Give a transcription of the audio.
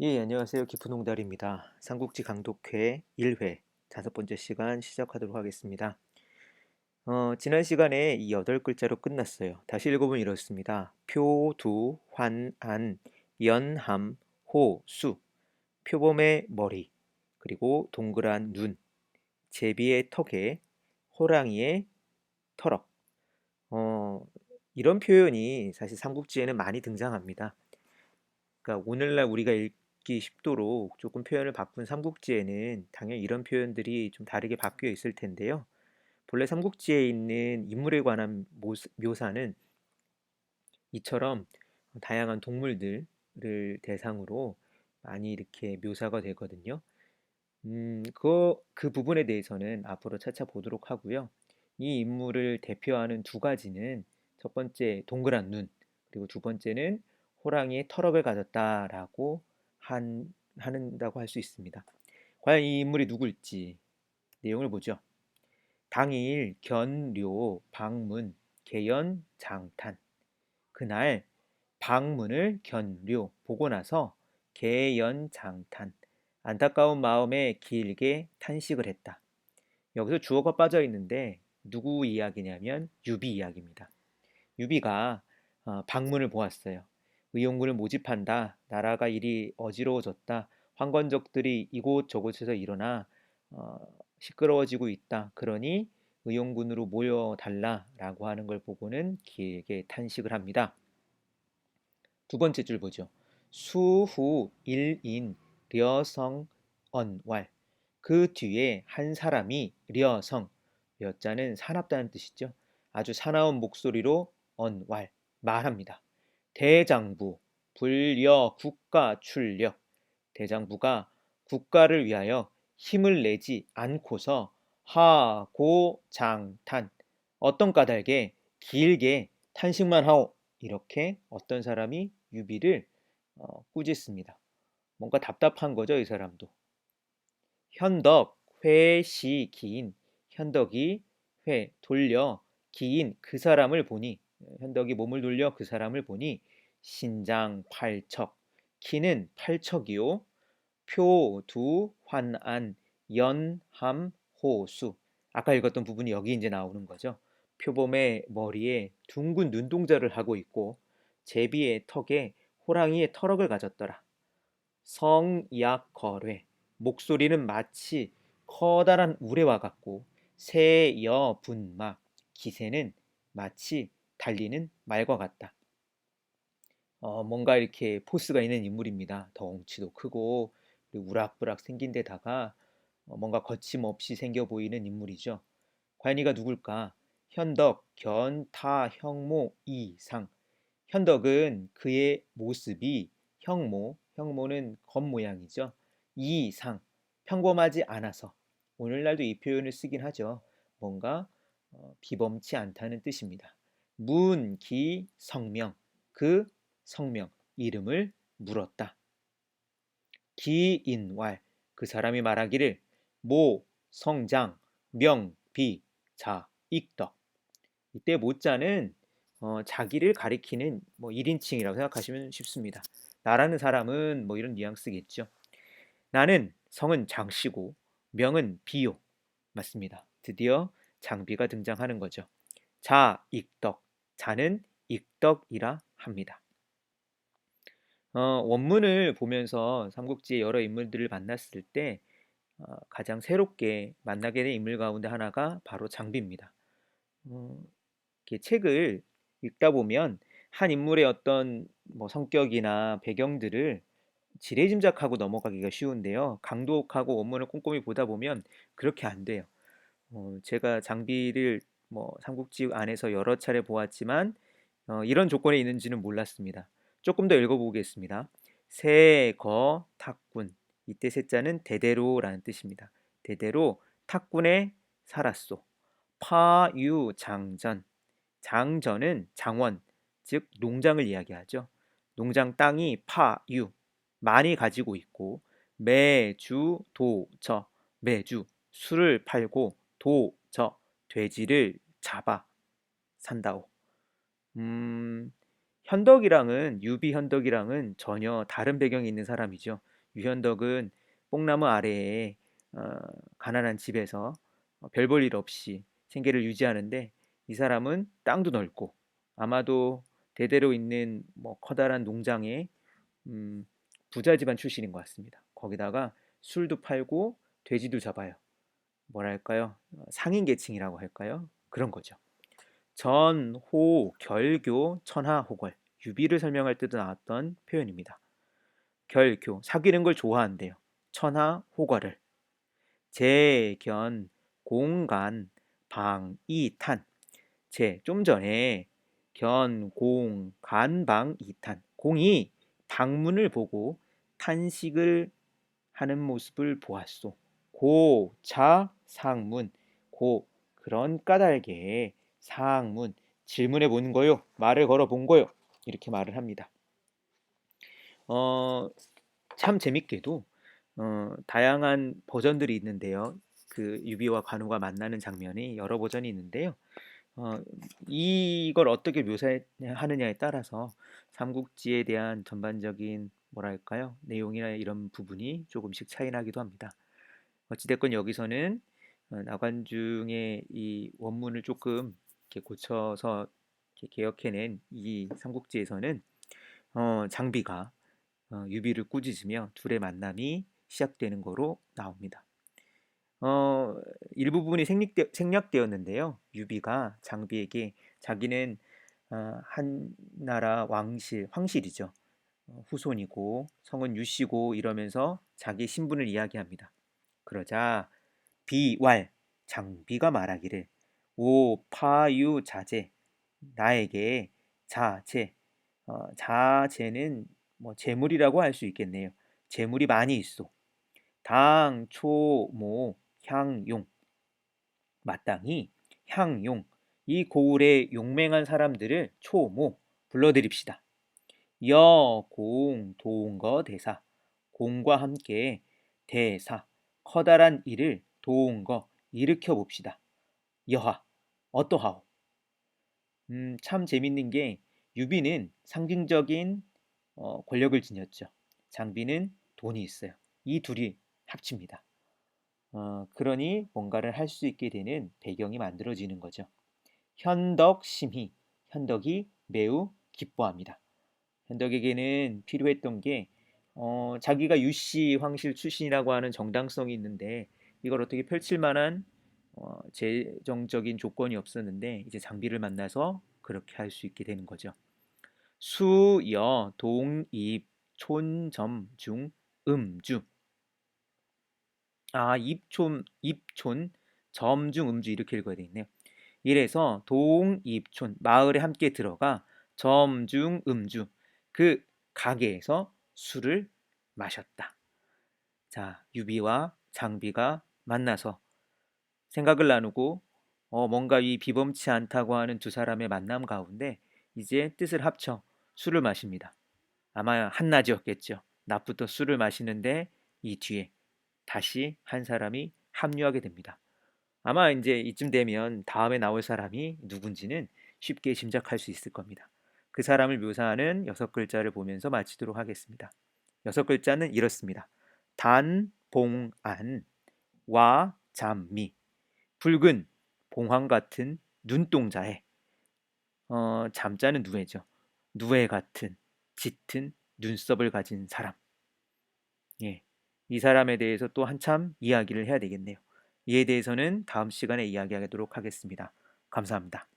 예, 안녕하세요. 깊은 홍달입니다. 삼국지 강독회 1회 다섯 번째 시간 시작하도록 하겠습니다. 지난 시간에 이 여덟 글자로 끝났어요. 다시 읽어보면 이렇습니다. 표, 두, 환, 안, 연, 함, 호, 수. 표범의 머리, 그리고 동그란 눈, 제비의 턱에, 호랑이의 털럭. 어, 이런 표현이 사실 삼국지에는 많이 등장합니다. 그러니까 오늘날 우리가 읽기 쉽도록 조금 표현을 바꾼 삼국지에는 당연히 이런 표현들이 좀 다르게 바뀌어 있을 텐데요. 본래 삼국지에 있는 인물에 관한 묘사는 이처럼 다양한 동물들을 대상으로 많이 이렇게 묘사가 되거든요. 그 부분에 대해서는 앞으로 차차 보도록 하고요. 이 인물을 대표하는 두 가지는 첫 번째 동그란 눈, 그리고 두 번째는 호랑이의 털업을 가졌다라고 한다고 할 수 있습니다. 과연 이 인물이 누굴지 내용을 보죠. 당일 견료 방문 개연 장탄. 그날 방문을 견료 보고 나서 개연 장탄. 안타까운 마음에 길게 탄식을 했다. 여기서 주어가 빠져 있는데 누구 이야기냐면 유비 이야기입니다. 유비가 방문을 보았어요. 의용군을 모집한다. 나라가 일이 어지러워졌다. 황건적들이 이곳저곳에서 일어나 어, 시끄러워지고 있다. 그러니 의용군으로 모여달라라고 하는 걸 보고는 길게 탄식을 합니다. 두 번째 줄 보죠. 수후 일인 려성 언왈. 그 뒤에 한 사람이 려성, 려자는 사납다는 뜻이죠. 아주 사나운 목소리로 언왈, 말합니다. 대장부, 불려 국가 출력. 대장부가 국가를 위하여 힘을 내지 않고서 하고 장탄. 어떤 까닭에 길게 탄식만 하오. 이렇게 어떤 사람이 유비를 꾸짖습니다. 뭔가 답답한 거죠, 이 사람도. 현덕, 회시, 기인. 현덕이 회, 돌려, 기인, 그 사람을 보니, 현덕이 몸을 돌려 그 사람을 보니, 신장 팔척, 키는 팔척이요, 표, 두, 환안, 연, 함, 호수. 아까 읽었던 부분이 여기 이제 나오는 거죠. 표범의 머리에 둥근 눈동자를 하고 있고, 제비의 턱에 호랑이의 털럭을 가졌더라. 성약거래. 목소리는 마치 커다란 우레와 같고 새여분막. 기세는 마치 달리는 말과 같다. 뭔가 이렇게 포스가 있는 인물입니다. 덩치도 크고 그리고 우락부락 생긴 데다가 뭔가 거침없이 생겨 보이는 인물이죠. 과연 이가 누굴까? 현덕, 견타, 형모, 이상. 현덕은 그의 모습이 형모는 겉모양이죠. 이상, 평범하지 않아서. 오늘날도 이 표현을 쓰긴 하죠. 뭔가 비범치 않다는 뜻입니다. 문, 기, 성명, 그 성명, 이름을 물었다. 기인왈, 그 사람이 말하기를 모, 성장, 명, 비, 자, 익덕. 이때 모자는 자기를 가리키는 뭐 1인칭이라고 생각하시면 쉽습니다. 나라는 사람은 뭐 이런 뉘앙스겠죠. 나는 성은 장씨고 명은 비요. 맞습니다. 드디어 장비가 등장하는 거죠. 자, 익덕. 자는 익덕이라 합니다. 원문을 보면서 삼국지의 여러 인물들을 만났을 때 가장 새롭게 만나게 된 인물 가운데 하나가 바로 장비입니다. 어, 이렇게 책을 읽다 보면 한 인물의 어떤 뭐 성격이나 배경들을 지레짐작하고 넘어가기가 쉬운데요. 강독하고 원문을 꼼꼼히 보다 보면 그렇게 안 돼요. 제가 장비를 뭐 삼국지 안에서 여러 차례 보았지만 이런 조건에 있는지는 몰랐습니다. 조금 더 읽어보겠습니다. 세거 탁군. 이때 세자는 대대로라는 뜻입니다. 대대로 탁군에 살았소. 파유장전. 장전은 장원, 즉 농장을 이야기하죠. 농장 땅이 파유, 많이 가지고 있고 매주 도저, 매주 술을 팔고 도저, 돼지를 잡아 산다오. 음, 유비현덕이랑은 전혀 다른 배경이 있는 사람이죠. 유현덕은 뽕나무 아래에 어, 가난한 집에서 별 볼 일 없이 생계를 유지하는데 이 사람은 땅도 넓고 아마도 대대로 있는 뭐 커다란 농장의 음, 부자 집안 출신인 것 같습니다. 거기다가 술도 팔고 돼지도 잡아요. 뭐랄까요? 상인 계층이라고 할까요? 그런 거죠. 전, 호, 결교, 천하, 호걸. 유비를 설명할 때도 나왔던 표현입니다. 결교, 사귀는 걸 좋아한대요. 천하, 호걸을. 재, 견, 공간, 방, 이, 탄. 좀 전에 견, 공, 간, 방, 이, 탄. 공이 방문을 보고 탄식을 하는 모습을 보았소. 고, 자, 상문. 그런 까닭에 상문, 질문해 본 거요. 말을 걸어 본 거요. 이렇게 말을 합니다. 어, 참 재밌게도 다양한 버전들이 있는데요. 그 유비와 관우가 만나는 장면이 여러 버전이 있는데요. 어, 이걸 어떻게 묘사하느냐에 따라서 삼국지에 대한 전반적인 뭐랄까요? 내용이나 이런 부분이 조금씩 차이 나기도 합니다. 어찌됐건 여기서는 나관중의 이 원문을 조금 이렇게 고쳐서 이렇게 개혁해낸 이 삼국지에서는 장비가 유비를 꾸짖으며 둘의 만남이 시작되는 거로 나옵니다. 일부분이 생략되었는데요. 유비가 장비에게 자기는 한나라 황실이죠. 후손이고 성은 유씨고 이러면서 자기 신분을 이야기합니다. 그러자 비왈 장비가 말하기를 오파유자재 나에게 자재 자재는 뭐 재물이라고 할 수 있겠네요. 재물이 많이 있어. 당, 초, 모, 향용 마땅히 향용 이 고을의 용맹한 사람들을 초모 불러드립시다. 여, 공, 동거, 대사 공과 함께 대사 커다란 일을 동거 일으켜 봅시다. 여하 어떠하오? 참 재밌는 게 유비는 상징적인 권력을 지녔죠. 장비는 돈이 있어요. 이 둘이 합칩니다. 그러니 뭔가를 할 수 있게 되는 배경이 만들어지는 거죠. 현덕심희, 현덕이 매우 기뻐합니다. 현덕에게는 필요했던 게 자기가 유씨 황실 출신이라고 하는 정당성이 있는데 이걸 어떻게 펼칠 만한 재정적인 조건이 없었는데 이제 장비를 만나서 그렇게 할 수 있게 되는 거죠. 수, 여, 동, 입, 촌, 점, 중, 주. 입촌, 점, 중, 주 이렇게 읽어야 되겠네요. 이래서 동, 입촌, 마을에 함께 들어가 점, 중, 주. 그 가게에서 술을 마셨다. 자, 유비와 장비가 만나서 생각을 나누고 뭔가 이 비범치 않다고 하는 두 사람의 만남 가운데 이제 뜻을 합쳐 술을 마십니다. 아마 한낮이었겠죠. 낮부터 술을 마시는데 이 뒤에 다시 한 사람이 합류하게 됩니다. 아마 이제 이쯤 되면 다음에 나올 사람이 누군지는 쉽게 짐작할 수 있을 겁니다. 그 사람을 묘사하는 6글자를 보면서 마치도록 하겠습니다. 6글자는 이렇습니다. 단, 봉, 안, 와, 잠, 미. 붉은 봉황 같은 눈동자에 잠자는 누에죠. 누에 같은 짙은 눈썹을 가진 사람. 예. 이 사람에 대해서 또 한참 이야기를 해야 되겠네요. 이에 대해서는 다음 시간에 이야기하도록 하겠습니다. 감사합니다.